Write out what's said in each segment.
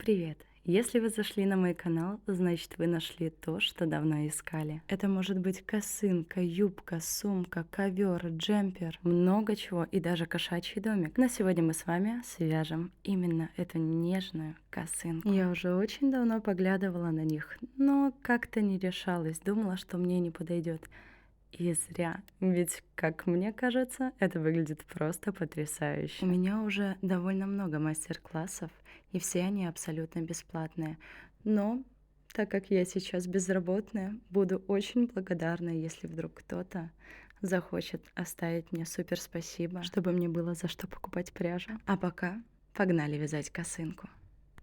Привет! Если вы зашли на мой канал, значит вы нашли то, что давно искали. Это может быть косынка, юбка, сумка, ковер, джемпер, много чего и даже кошачий домик. Но сегодня мы с вами свяжем именно эту нежную косынку. Я уже очень давно поглядывала на них, но как-то не решалась, думала, что мне не подойдет. И зря, ведь, как мне кажется, это выглядит просто потрясающе. У меня уже довольно много мастер-классов, и все они абсолютно бесплатные. Но, так как я сейчас безработная, буду очень благодарна, если вдруг кто-то захочет оставить мне супер спасибо, чтобы мне было за что покупать пряжу. А пока погнали вязать косынку.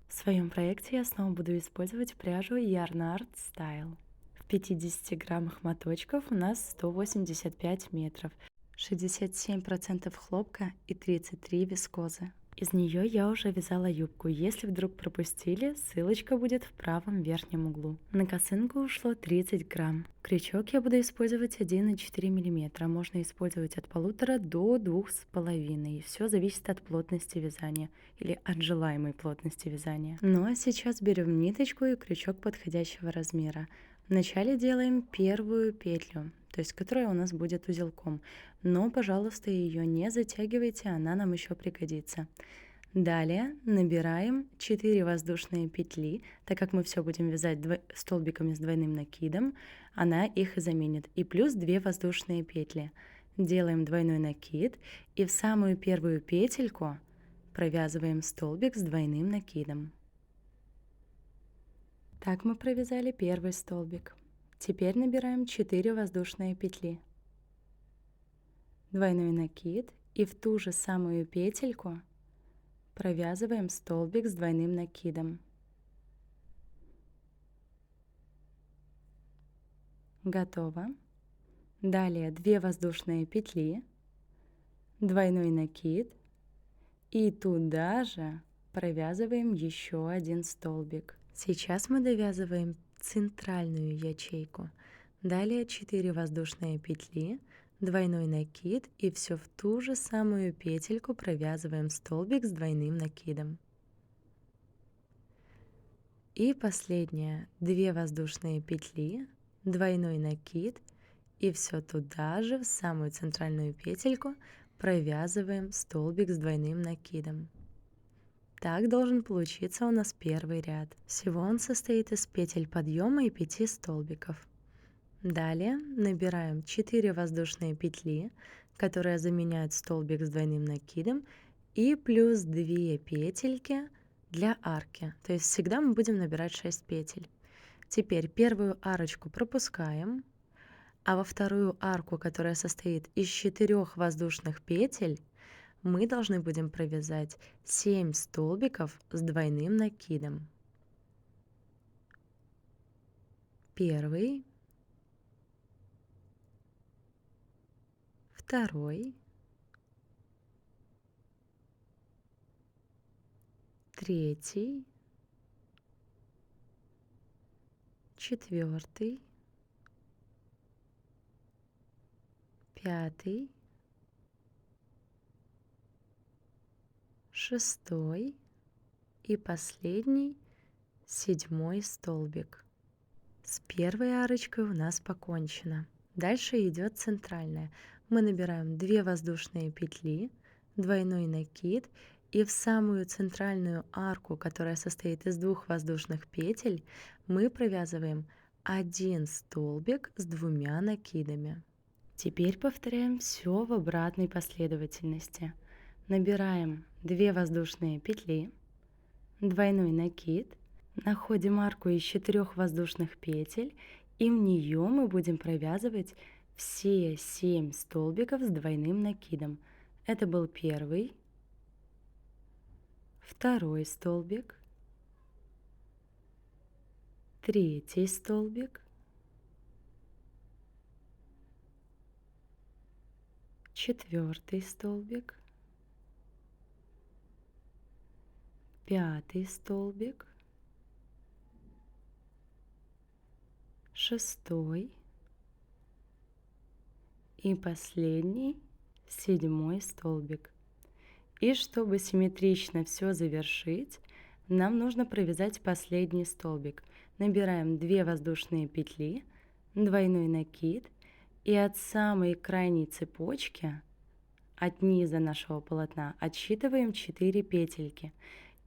В своем проекте я снова буду использовать пряжу Yarn Art Style. В 50 граммах моточков у нас 185 метров, 67% хлопка и 33 вискозы. Из нее я уже вязала юбку. Если вдруг пропустили, ссылочка будет в правом верхнем углу. На косынку ушло 30 грамм. Крючок я буду использовать 1,4 мм. Можно использовать от 1,5 до 2,5. Все зависит от плотности вязания или от желаемой плотности вязания. Ну а сейчас берем ниточку и крючок подходящего размера. Вначале делаем первую петлю, то есть которая у нас будет узелком. Но, пожалуйста, ее не затягивайте, она нам еще пригодится. Далее набираем 4 воздушные петли, так как мы все будем вязать столбиками с двойным накидом, она их и заменит. И плюс 2 воздушные петли. Делаем двойной накид и в самую первую петельку провязываем столбик с двойным накидом. Так мы провязали первый столбик. Теперь набираем 4 воздушные петли. Двойной накид и в ту же самую петельку провязываем столбик с двойным накидом. Готово. Далее 2 воздушные петли, двойной накид и туда же провязываем еще один столбик. Сейчас мы довязываем центральную ячейку. Далее 4 воздушные петли, двойной накид и все в ту же самую петельку провязываем столбик с двойным накидом. И последнее 2 воздушные петли, двойной накид и все туда же в самую центральную петельку провязываем столбик с двойным накидом. Так должен получиться у нас первый ряд. Всего он состоит из петель подъема и 5 столбиков. Далее набираем 4 воздушные петли, которые заменяют столбик с двойным накидом, и плюс 2 петельки для арки. То есть всегда мы будем набирать 6 петель. Теперь первую арочку пропускаем, а во вторую арку, которая состоит из 4 воздушных петель, мы должны будем провязать 7 столбиков с двойным накидом. Первый, второй, третий, четвертый, пятый, шестой и последний, седьмой столбик. С первой арочкой у нас покончено. Дальше идет центральная. Мы набираем 2 воздушные петли, двойной накид и в самую центральную арку, которая состоит из 2 воздушных петель, мы провязываем 1 столбик с 2 накидами. Теперь повторяем все в обратной последовательности. Набираем 2 воздушные петли, двойной накид, находим арку из 4 воздушных петель и в нее мы будем провязывать все 7 столбиков с двойным накидом. Это был первый, второй столбик, третий столбик, четвертый столбик, пятый столбик, шестой и последний, седьмой столбик. И чтобы симметрично все завершить, нам нужно провязать последний столбик. Набираем 2 воздушные петли, двойной накид и от самой крайней цепочки, от низа нашего полотна, отсчитываем 4 петельки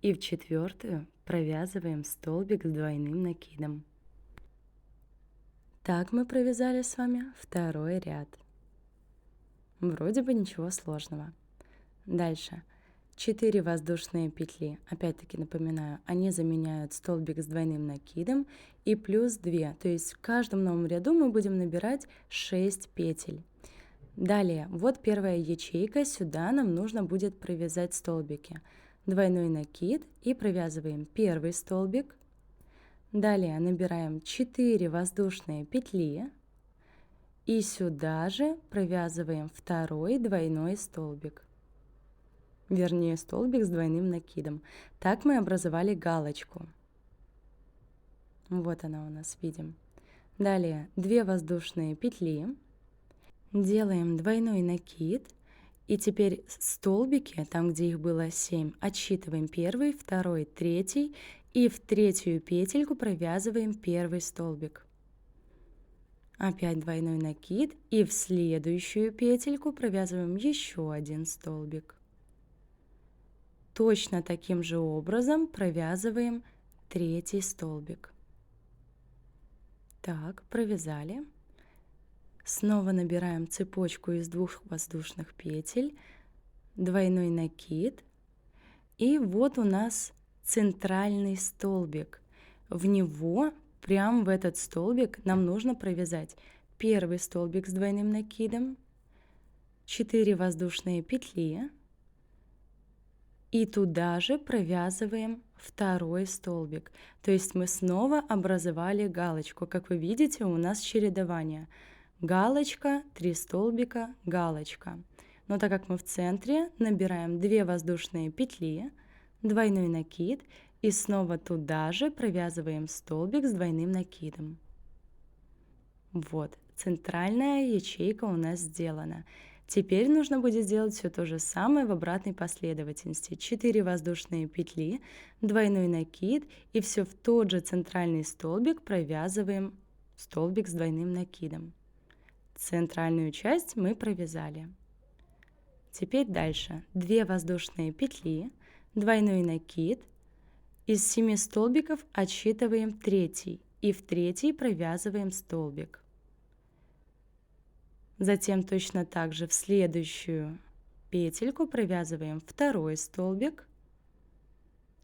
и в четвертую провязываем столбик с двойным накидом. Так мы провязали с вами второй ряд. Вроде бы ничего сложного. Дальше. 4 воздушные петли. Опять-таки напоминаю, они заменяют столбик с двойным накидом и плюс 2. То есть в каждом новом ряду мы будем набирать 6 петель. Далее, вот первая ячейка, сюда нам нужно будет провязать столбики. Двойной накид и провязываем первый столбик. Далее набираем 4 воздушные петли и сюда же провязываем второй двойной столбик. Вернее, столбик с двойным накидом. Так мы образовали галочку. Вот она у нас, видим. Далее 2 воздушные петли. Делаем двойной накид. И теперь столбики, там где их было 7, отсчитываем первый, второй, третий. И в третью петельку провязываем первый столбик. Опять двойной накид. И в следующую петельку провязываем еще один столбик. Точно таким же образом провязываем третий столбик. Так, провязали. Снова набираем цепочку из 2 воздушных петель, двойной накид. И вот у нас центральный столбик. В него, прямо в этот столбик, нам нужно провязать первый столбик с двойным накидом, 4 воздушные петли. И туда же провязываем второй столбик. То есть мы снова образовали галочку. Как вы видите, у нас чередование. Галочка, 3 столбика, галочка. Но так как мы в центре, набираем 2 воздушные петли, двойной накид и снова туда же провязываем столбик с двойным накидом. Вот, центральная ячейка у нас сделана. Теперь нужно будет сделать все то же самое в обратной последовательности. 4 воздушные петли, двойной накид и все в тот же центральный столбик провязываем столбик с двойным накидом. Центральную часть мы провязали. Теперь дальше. 2 воздушные петли, двойной накид. Из 7 столбиков отсчитываем третий и в третий провязываем столбик. Затем точно так же в следующую петельку провязываем второй столбик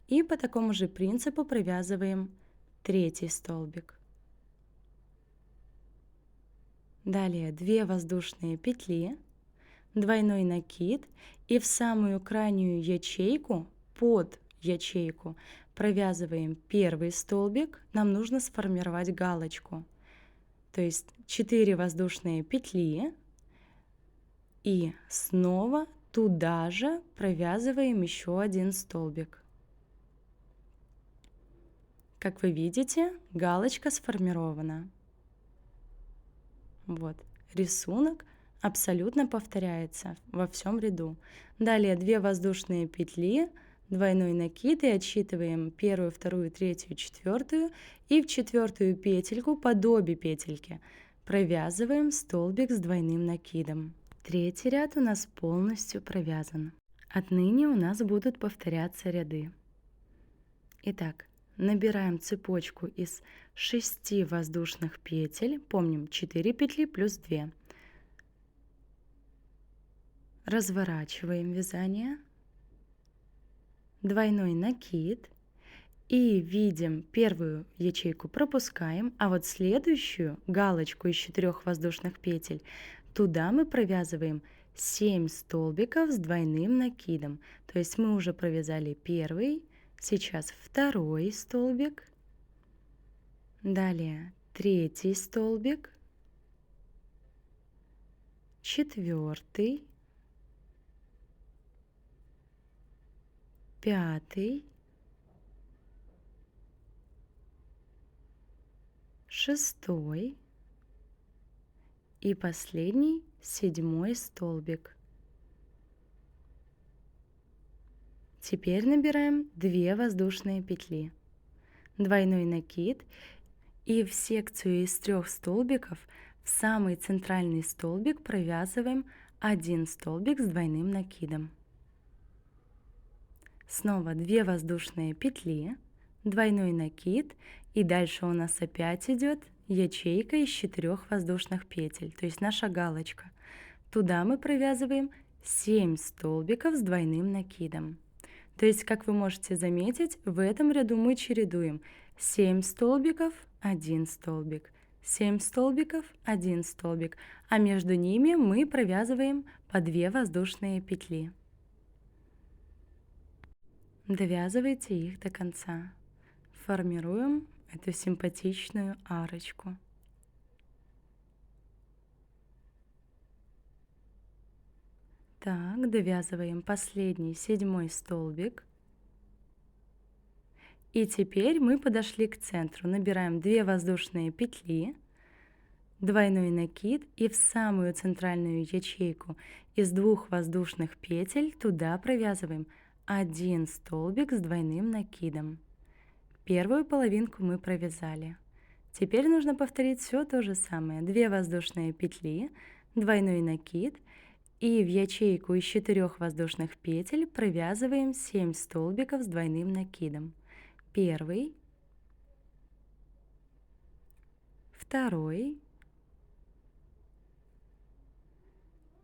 и по такому же принципу провязываем третий столбик. Далее 2 воздушные петли, двойной накид и в самую крайнюю ячейку, под ячейку, провязываем первый столбик. Нам нужно сформировать галочку. То есть 4 воздушные петли и снова туда же провязываем еще один столбик. Как вы видите, галочка сформирована. Вот, рисунок абсолютно повторяется во всем ряду. Далее 2 воздушные петли, двойной накид и отсчитываем первую, вторую, третью, четвертую и в четвертую петельку под обе петельки провязываем столбик с двойным накидом. Третий ряд у нас полностью провязан. Отныне у нас будут повторяться ряды. Итак, набираем цепочку из 6 воздушных петель, помним 4 петли плюс 2. Разворачиваем вязание, двойной накид и видим первую ячейку пропускаем, а вот следующую галочку из 4 воздушных петель, туда мы провязываем 7 столбиков с двойным накидом. То есть мы уже провязали первый, сейчас второй столбик, далее третий столбик, четвертый, пятый, шестой и последний 7 столбик. Теперь набираем 2 воздушные петли, двойной накид, и в секцию из 3 столбиков в самый центральный столбик провязываем 1 столбик с двойным накидом. Снова 2 воздушные петли, двойной накид, и дальше у нас опять идет ячейка из 4 воздушных петель, то есть наша галочка. Туда мы провязываем 7 столбиков с двойным накидом. То есть, как вы можете заметить, в этом ряду мы чередуем 7 столбиков, 1 столбик, 7 столбиков, 1 столбик, а между ними мы провязываем по 2 воздушные петли. Довязывайте их до конца. Формируем эту симпатичную арочку. Так, довязываем последний 7 столбик. И теперь мы подошли к центру. Набираем 2 воздушные петли, двойной накид, и в самую центральную ячейку из 2 воздушных петель туда провязываем 1 столбик с двойным накидом. Первую половинку мы провязали. Теперь нужно повторить все то же самое. 2 воздушные петли, двойной накид, и в ячейку из 4 воздушных петель провязываем 7 столбиков с двойным накидом. Первый, второй,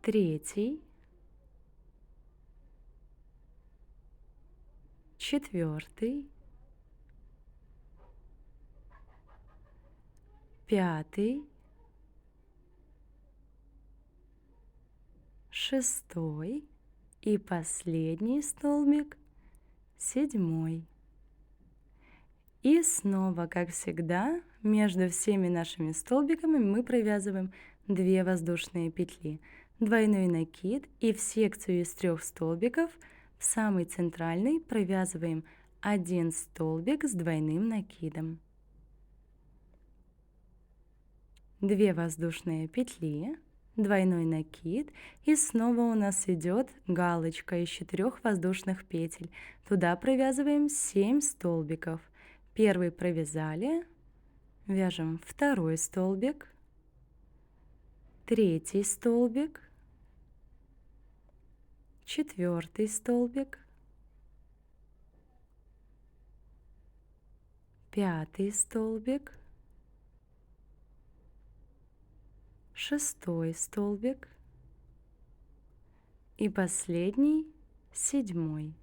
третий, четвертый, пятый, шестой и последний столбик, 7. И снова, как всегда, между всеми нашими столбиками мы провязываем 2 воздушные петли, двойной накид, и в секцию из 3 столбиков в самый центральный провязываем 1 столбик с двойным накидом. 2 воздушные петли, двойной накид, и снова у нас идет галочка из 4 воздушных петель. Туда провязываем 7 столбиков. Первый провязали, вяжем второй столбик, третий столбик, четвертый столбик, пятый столбик, шестой столбик и последний, 7.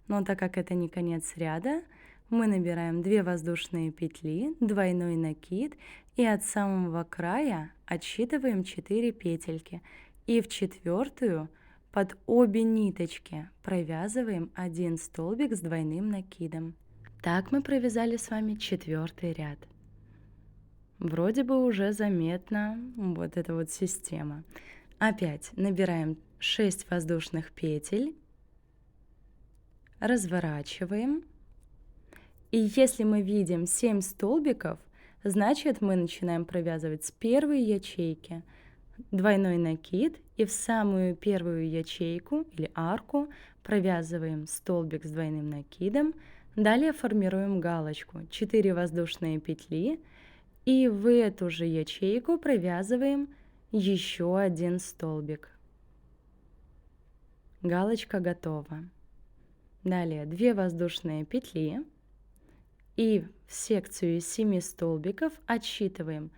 Но так как это не конец ряда, мы набираем 2 воздушные петли, двойной накид, и от самого края отсчитываем 4 петельки. И в 4-ю под обе ниточки провязываем 1 столбик с двойным накидом. Так мы провязали с вами 4-й ряд. Вроде бы уже заметна вот эта вот система. Опять набираем 6 воздушных петель, разворачиваем. И если мы видим 7 столбиков, значит мы начинаем провязывать с первой ячейки двойной накид, и в самую первую ячейку или арку провязываем столбик с двойным накидом. Далее формируем галочку, 4 воздушные петли, и в эту же ячейку провязываем еще 1 столбик. Галочка готова. Далее 2 воздушные петли, и в секцию из 7 столбиков отсчитываем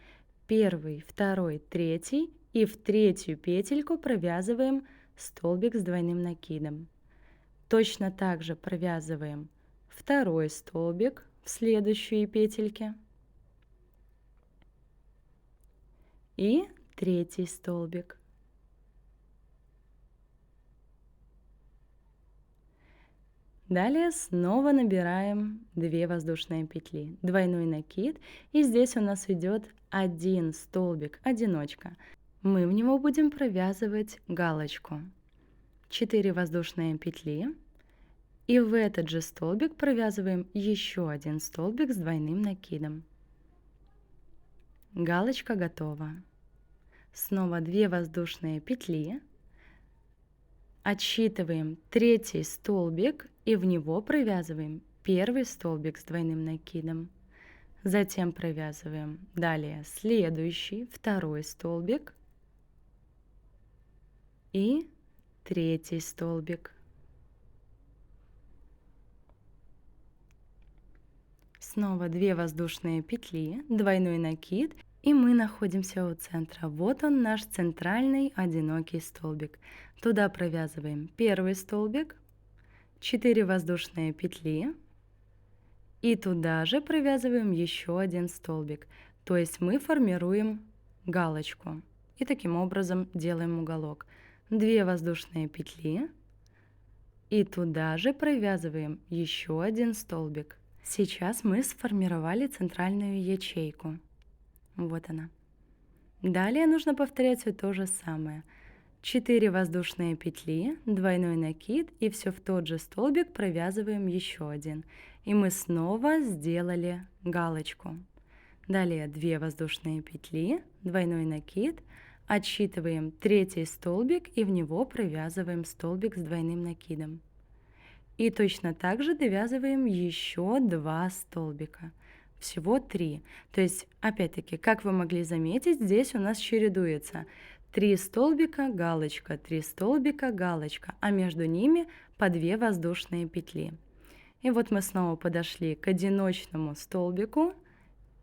1, 2, 3, и в 3-ю петельку провязываем столбик с двойным накидом. Точно так же провязываем 2 столбик в следующей петельке и 3 столбик. Далее снова набираем 2 воздушные петли, двойной накид, и здесь у нас идет 1 столбик, одиночка. Мы в него будем провязывать галочку. 4 воздушные петли, и в этот же столбик провязываем еще 1 столбик с двойным накидом. Галочка готова. Снова 2 воздушные петли, Отсчитываем третий столбик и в него провязываем первый столбик с двойным накидом. Затем провязываем далее следующий, второй столбик и третий столбик. Снова 2 воздушные петли, двойной накид, и мы находимся у центра. Вот он, наш центральный одинокий столбик. Туда провязываем первый столбик, 4 воздушные петли, и туда же провязываем еще один столбик. То есть мы формируем галочку и таким образом делаем уголок. 2 воздушные петли, и туда же провязываем еще один столбик. Сейчас мы сформировали центральную ячейку. Вот она. Далее нужно повторять все то же самое. 4 воздушные петли, двойной накид, и все в тот же столбик провязываем еще один. И мы снова сделали галочку. Далее 2 воздушные петли, двойной накид, отсчитываем третий столбик и в него провязываем столбик с двойным накидом. И точно так же довязываем еще 2 столбика. Всего 3. То есть, опять-таки, как вы могли заметить, здесь у нас чередуется 3 столбика, галочка, 3 столбика, галочка, а между ними по 2 воздушные петли. И вот мы снова подошли к одиночному столбику,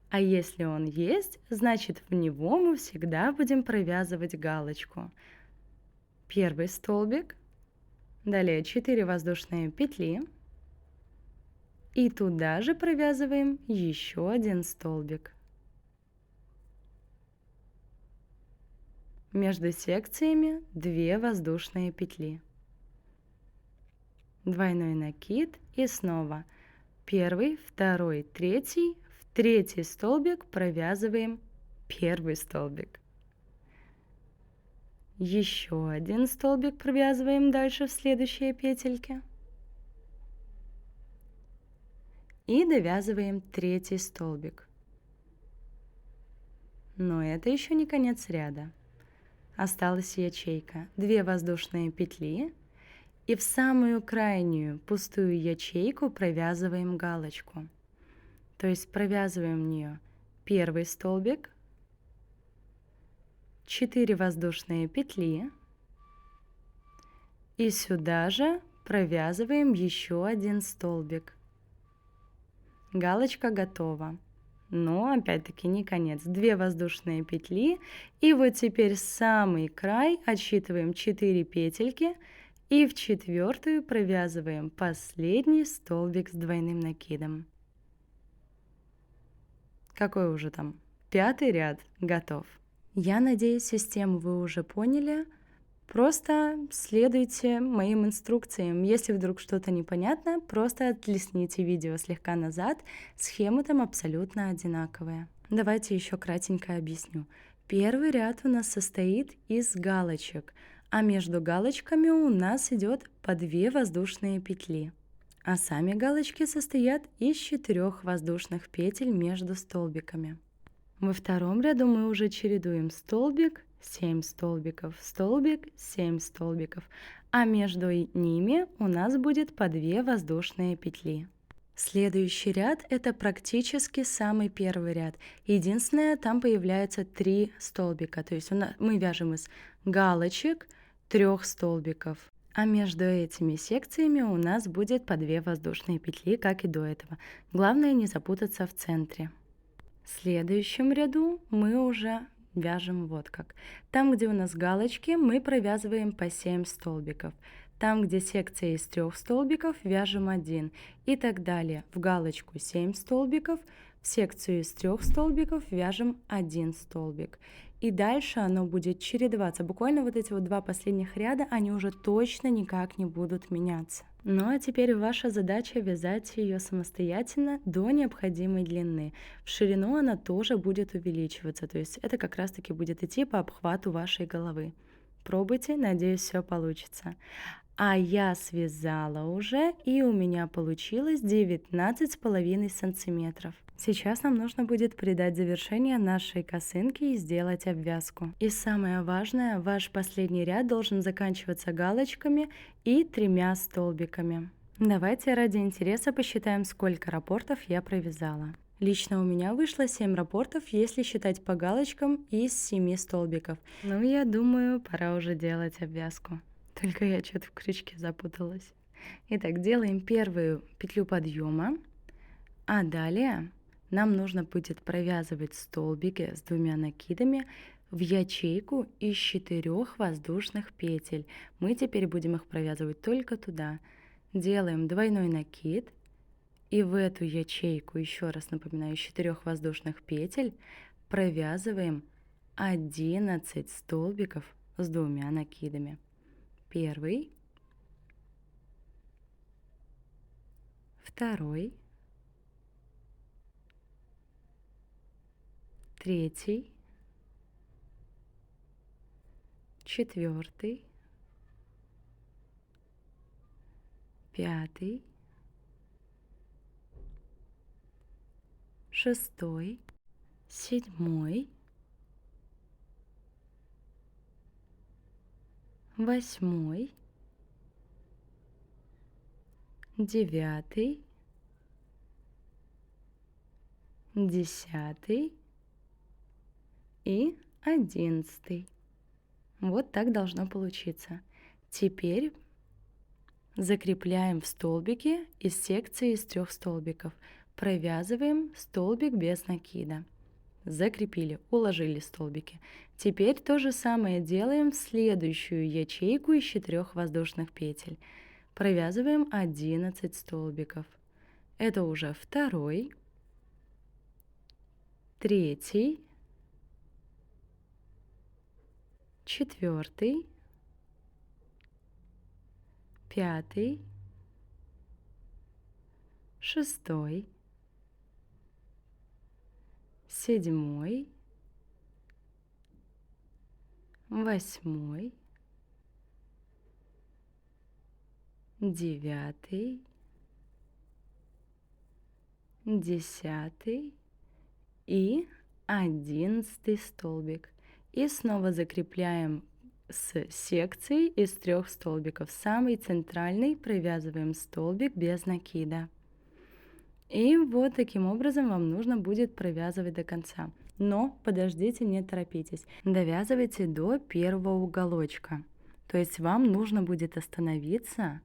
а если он есть, значит в него мы всегда будем провязывать галочку. Первый столбик, далее 4 воздушные петли, и туда же провязываем еще один столбик. Между секциями 2 воздушные петли. Двойной накид и снова первый, второй, третий. В третий столбик провязываем первый столбик. Еще один столбик провязываем дальше в следующие петельки. И довязываем третий столбик. Но это еще не конец ряда. Осталась ячейка. 2 воздушные петли. И в самую крайнюю пустую ячейку провязываем галочку. То есть провязываем в нее первый столбик, 4 воздушные петли. И сюда же провязываем еще один столбик. Галочка готова. Но опять-таки не конец. 2 воздушные петли. И вот теперь самый край отсчитываем 4 петельки. И в четвертую провязываем последний столбик с двойным накидом. Какой уже там? 5-й ряд готов. Я надеюсь, систему вы уже поняли. Просто следуйте моим инструкциям. Если вдруг что-то непонятно, просто отлесните видео слегка назад. Схемы там абсолютно одинаковые. Давайте еще кратенько объясню. Первый ряд у нас состоит из галочек, а между галочками у нас идет по 2 воздушные петли. А сами галочки состоят из 4 воздушных петель между столбиками. Во втором ряду мы уже чередуем столбик, 7 столбиков, столбик, 7 столбиков, а между ними у нас будет по 2 воздушные петли. Следующий ряд — это практически самый первый ряд. Единственное, там появляется 3 столбика, то есть мы вяжем из галочек 3 столбиков. А между этими секциями у нас будет по 2 воздушные петли, как и до этого. Главное не запутаться в центре. В следующем ряду мы уже вяжем вот как. Там, где у нас галочки, мы провязываем по 7 столбиков. Там, где секция из 3 столбиков, вяжем 1. И так далее. В галочку 7 столбиков, в секцию из 3 столбиков вяжем 1 столбик. И дальше оно будет чередоваться. Буквально вот эти вот 2 последних ряда, они уже точно никак не будут меняться. Ну а теперь ваша задача вязать ее самостоятельно до необходимой длины. В ширину она тоже будет увеличиваться, то есть это как раз таки будет идти по обхвату вашей головы. Пробуйте, надеюсь, все получится. А я связала уже, и у меня получилось 19,5 сантиметров. Сейчас нам нужно будет придать завершение нашей косынке и сделать обвязку. И самое важное, ваш последний ряд должен заканчиваться галочками и 3 столбиками. Давайте ради интереса посчитаем, сколько раппортов я провязала. Лично у меня вышло 7 раппортов, если считать по галочкам, из 7 столбиков. Ну, я думаю, пора уже делать обвязку. Только я что-то в крючке запуталась. Итак, делаем первую петлю подъема, а далее нам нужно будет провязывать столбики с 2 накидами в ячейку из 4 воздушных петель. Мы теперь будем их провязывать только туда. Делаем двойной накид, и в эту ячейку, еще раз напоминаю, из 4 воздушных петель провязываем 11 столбиков с 2 накидами. Первый, второй, третий, четвертый, пятый, шестой, седьмой, восьмой, девятый, 10 и 11. Вот так должно получиться. Теперь закрепляем в столбике из секции из 3 столбиков. Провязываем столбик без накида. Закрепили, уложили столбики. Теперь то же самое делаем в следующую ячейку из 4 воздушных петель. Провязываем 11 столбиков. Это уже второй, третий, четвертый, пятый, шестой, седьмой, восьмой, девятый, 10 и 11 столбик. И снова закрепляем с секцией из 3 столбиков. Самый центральный провязываем столбик без накида. И вот таким образом вам нужно будет провязывать до конца. Но подождите, не торопитесь. Довязывайте до первого уголочка. То есть вам нужно будет остановиться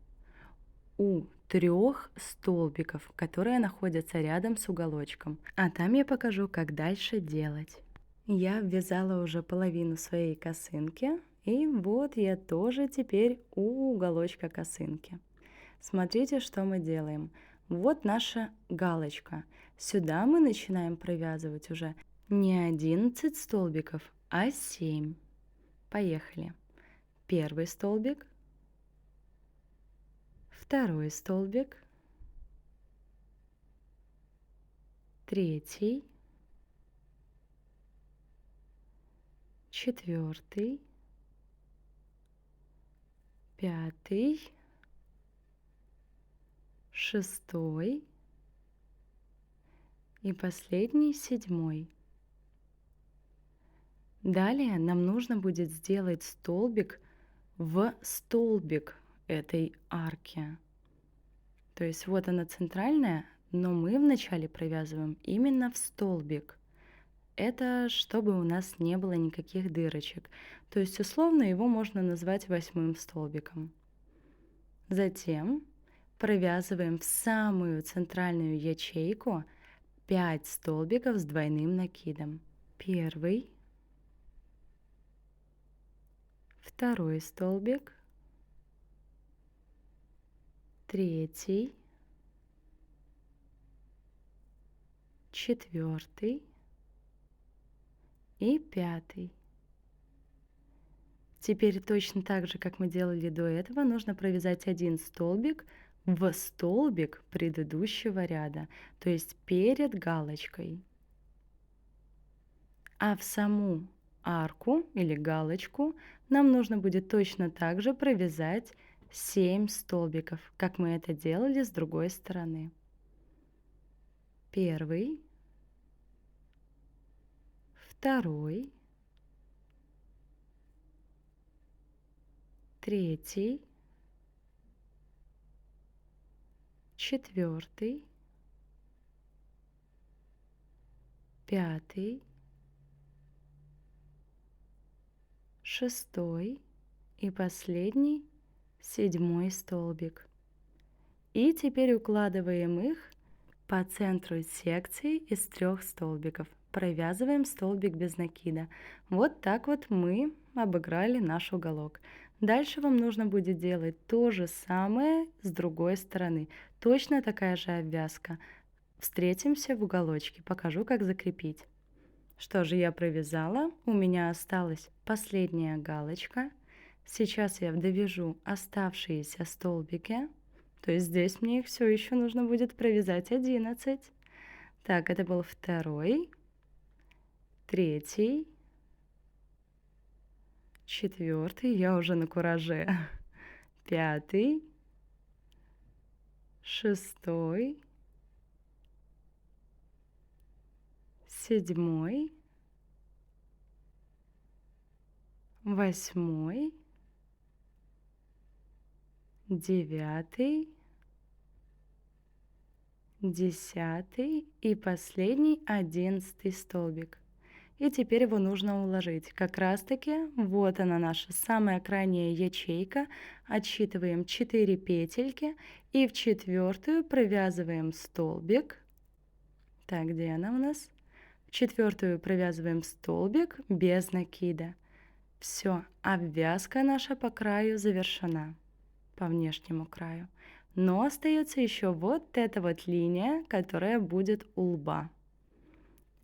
у 3 столбиков, которые находятся рядом с уголочком. А там я покажу, как дальше делать. Я обвязала уже половину своей косынки. И вот я тоже теперь у уголочка косынки. Смотрите, что мы делаем. Вот наша галочка. Сюда мы начинаем провязывать уже не 11 столбиков, а 7. Поехали. Первый столбик, второй столбик, третий, четвертый, пятый, шестой и последний, 7. Далее нам нужно будет сделать столбик в столбик этой арки. То есть вот она центральная, но мы вначале провязываем именно в столбик. Это чтобы у нас не было никаких дырочек. То есть условно его можно назвать 8 столбиком. Затем провязываем в самую центральную ячейку 5 столбиков с двойным накидом. Первый, второй столбик, третий, четвертый и пятый. Теперь точно так же, как мы делали до этого, нужно провязать 1 столбик в столбик предыдущего ряда, то есть перед галочкой. А в саму арку или галочку нам нужно будет точно так же провязать 7 столбиков, как мы это делали с другой стороны. Первый, второй, третий, четвертый, пятый, шестой и последний, 7 столбик. И теперь укладываем их по центру секции из 3 столбиков. Провязываем столбик без накида. Вот так вот мы обыграли наш уголок. Дальше вам нужно будет делать то же самое с другой стороны. Точно такая же обвязка. Встретимся в уголочке, покажу, как закрепить. Что же, я провязала, у меня осталась последняя галочка. Сейчас я довяжу оставшиеся столбики. То есть здесь мне их все еще нужно будет провязать 11. Так, это был второй, третий, четвертый, я уже на кураже, пятый, шестой, седьмой, восьмой, девятый, 10 и последний 11 столбик. И теперь его нужно уложить. Как раз таки вот она наша самая крайняя ячейка. Отсчитываем 4 петельки и в 4-ю провязываем столбик. Так, где она у нас? В 4-ю провязываем столбик без накида. Все, обвязка наша по краю завершена, по внешнему краю. Но остается еще вот эта вот линия, которая будет у лба.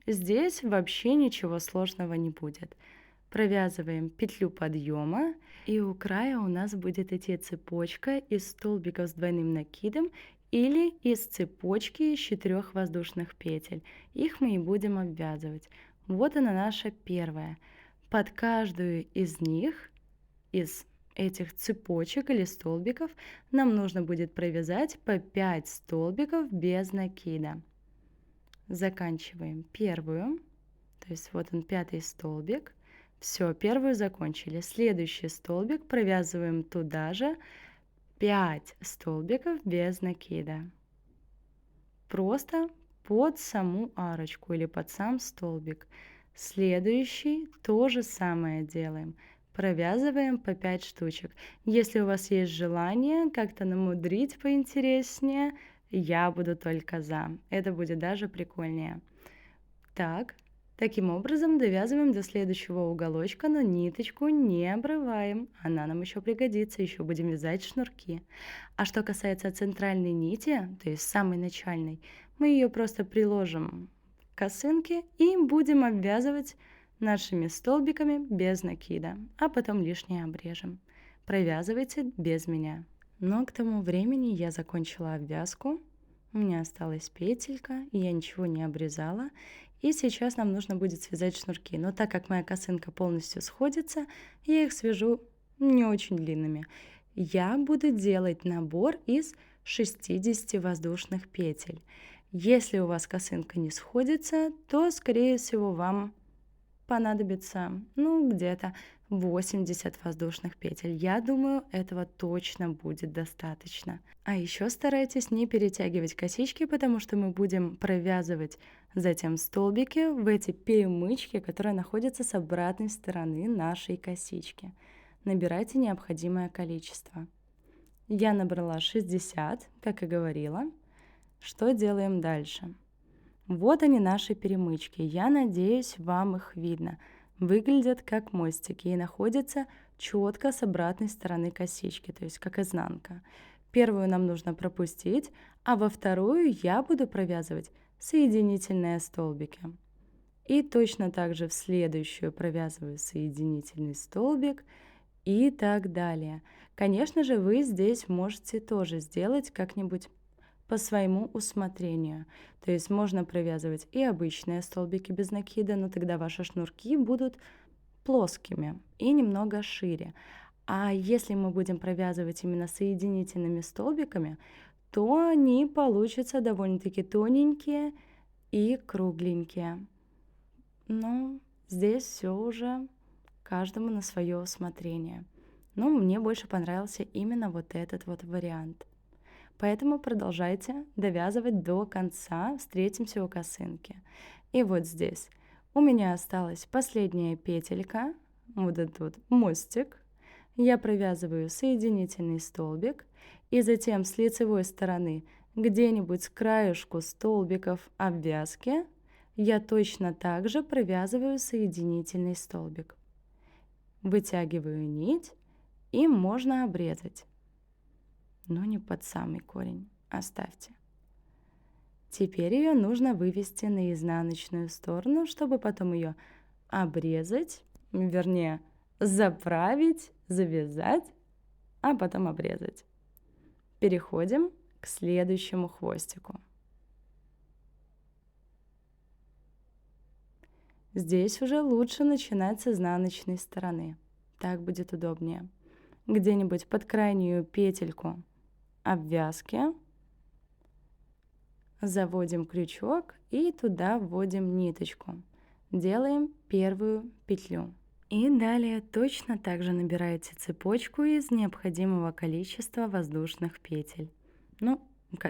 Здесь вообще ничего сложного не будет. Провязываем петлю подъема, и у края у нас будет идти цепочка из столбиков с двойным накидом или из цепочки из 4 воздушных петель. Их мы и будем обвязывать. Вот она наша первая. Под каждую из них, из этих цепочек или столбиков, нам нужно будет провязать по 5 столбиков без накида. Заканчиваем первую, то есть вот он 5-й столбик. Все, первую закончили. Следующий столбик провязываем туда же 5 столбиков без накида. Просто под саму арочку или под сам столбик. Следующий то же самое делаем. Провязываем по 5 штучек. Если у вас есть желание как-то намудрить поинтереснее, я буду только за. Это будет даже прикольнее. Так, таким образом довязываем до следующего уголочка, но ниточку не обрываем. Она нам еще пригодится, еще будем вязать шнурки. А что касается центральной нити, то есть самой начальной, мы ее просто приложим к косынке и будем обвязывать нашими столбиками без накида, а потом лишнее обрежем. Провязывайте без меня. Но к тому времени я закончила обвязку, у меня осталась петелька, и я ничего не обрезала. И сейчас нам нужно будет связать шнурки. Но так как моя косынка полностью сходится, я их свяжу не очень длинными. Я буду делать набор из 60 воздушных петель. Если у вас косынка не сходится, то, скорее всего, вам понадобится, где-то 80 воздушных петель. Я думаю, этого точно будет достаточно. А еще старайтесь не перетягивать косички, потому что мы будем провязывать затем столбики в эти перемычки, которые находятся с обратной стороны нашей косички. Набирайте необходимое количество. Я набрала 60, как и говорила. Что делаем дальше? Вот они, наши перемычки. Я надеюсь, вам их видно. Выглядят как мостики и находятся четко с обратной стороны косички, то есть как изнанка. Первую нам нужно пропустить, а во вторую я буду провязывать соединительные столбики. И точно так же в следующую провязываю соединительный столбик и так далее. Конечно же, вы здесь можете тоже сделать как-нибудь по своему усмотрению. То есть можно провязывать и обычные столбики без накида, но тогда ваши шнурки будут плоскими и немного шире. А если мы будем провязывать именно соединительными столбиками, то они получатся довольно-таки тоненькие и кругленькие. Но здесь все уже каждому на свое усмотрение. Но мне больше понравился именно вот этот вот вариант. Поэтому продолжайте довязывать до конца, встретимся у косынки. И вот здесь у меня осталась последняя петелька, вот этот вот мостик. Я провязываю соединительный столбик и затем с лицевой стороны где-нибудь с краешку столбиков обвязки я точно так же провязываю соединительный столбик. Вытягиваю нить и можно обрезать, но не под самый корень, оставьте. Теперь ее нужно вывести на изнаночную сторону, чтобы потом ее обрезать, вернее, заправить, завязать, а потом обрезать. Переходим к следующему хвостику. Здесь уже лучше начинать с изнаночной стороны. Так будет удобнее. Где-нибудь под крайнюю петельку обвязки заводим крючок и туда вводим ниточку. Делаем первую петлю. И далее точно так же набираете цепочку из необходимого количества воздушных петель. Ну,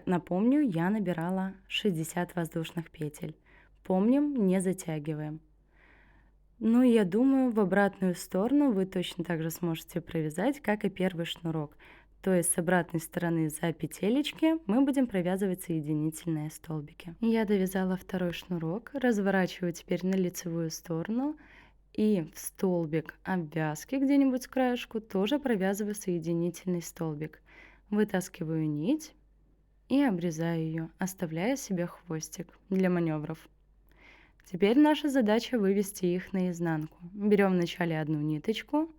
напомню, я набирала 60 воздушных петель. Помним, не затягиваем. Ну, я думаю, в обратную сторону вы точно так же сможете провязать, как и первый шнурок. То есть с обратной стороны за петелечки мы будем провязывать соединительные столбики. Я довязала второй шнурок, разворачиваю теперь на лицевую сторону и в столбик обвязки где-нибудь с краешку тоже провязываю соединительный столбик. Вытаскиваю нить и обрезаю ее, оставляя себе хвостик для маневров. Теперь наша задача вывести их наизнанку. Берем вначале одну ниточку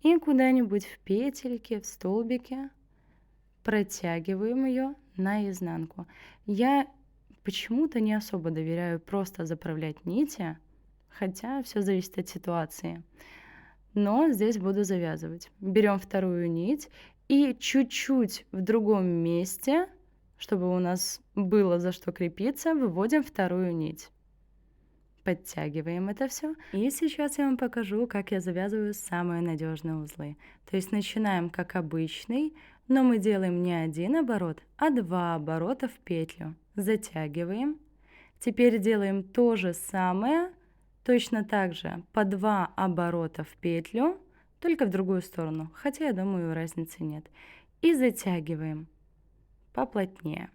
и куда-нибудь в петельке, в столбике протягиваем ее наизнанку. Я почему-то не особо доверяю просто заправлять нити, хотя все зависит от ситуации. Но здесь буду завязывать. Берем вторую нить и чуть-чуть в другом месте, чтобы у нас было за что крепиться, выводим вторую нить. Подтягиваем это все. И сейчас я вам покажу, как я завязываю самые надежные узлы. То есть начинаем как обычный, но мы делаем не один оборот, а 2 оборота в петлю. Затягиваем. Теперь делаем то же самое, точно так же по 2 оборота в петлю, только в другую сторону, хотя я думаю, разницы нет. И затягиваем поплотнее.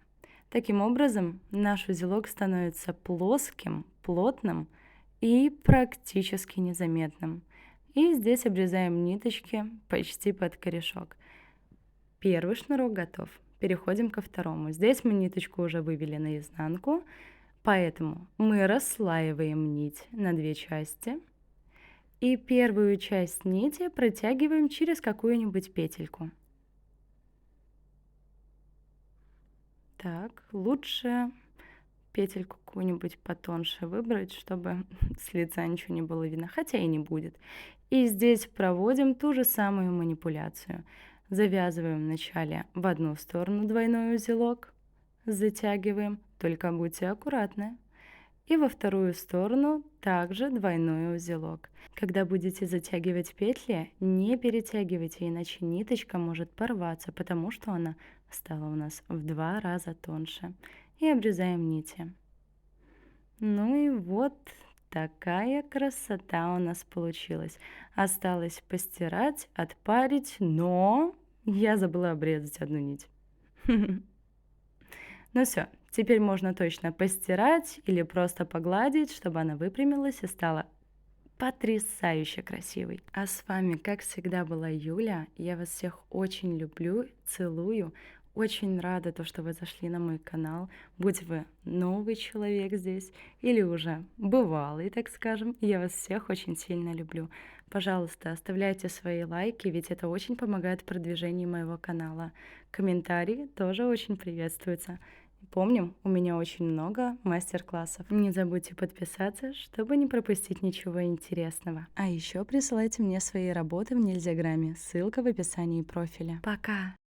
Таким образом, наш узелок становится плоским, плотным и практически незаметным. И здесь обрезаем ниточки почти под корешок. Первый шнурок готов. Переходим ко второму. Здесь мы ниточку уже вывели наизнанку, поэтому мы расслаиваем нить на 2 части. И первую часть нити протягиваем через какую-нибудь петельку. Так, лучше петельку какую-нибудь потоньше выбрать, чтобы с лица ничего не было видно, хотя и не будет. И здесь проводим ту же самую манипуляцию. Завязываем вначале в одну сторону двойной узелок, затягиваем, только будьте аккуратны. И во вторую сторону также двойной узелок. Когда будете затягивать петли, не перетягивайте, иначе ниточка может порваться, потому что она стала у нас в 2 раза тоньше. И обрезаем нити. Ну и вот такая красота у нас получилась. Осталось постирать, отпарить, но я забыла обрезать одну нить. Ну все, теперь можно точно постирать или просто погладить, чтобы она выпрямилась и стала потрясающе красивой. А с вами, как всегда, была Юля. Я вас всех очень люблю, целую. Очень рада, что вы зашли на мой канал. Будь вы новый человек здесь или уже бывалый, так скажем. Я вас всех очень сильно люблю. Пожалуйста, оставляйте свои лайки, ведь это очень помогает в продвижении моего канала. Комментарии тоже очень приветствуются. Помним, у меня очень много мастер-классов. Не забудьте подписаться, чтобы не пропустить ничего интересного. А еще присылайте мне свои работы в Нельзяграме, ссылка в описании профиля. Пока!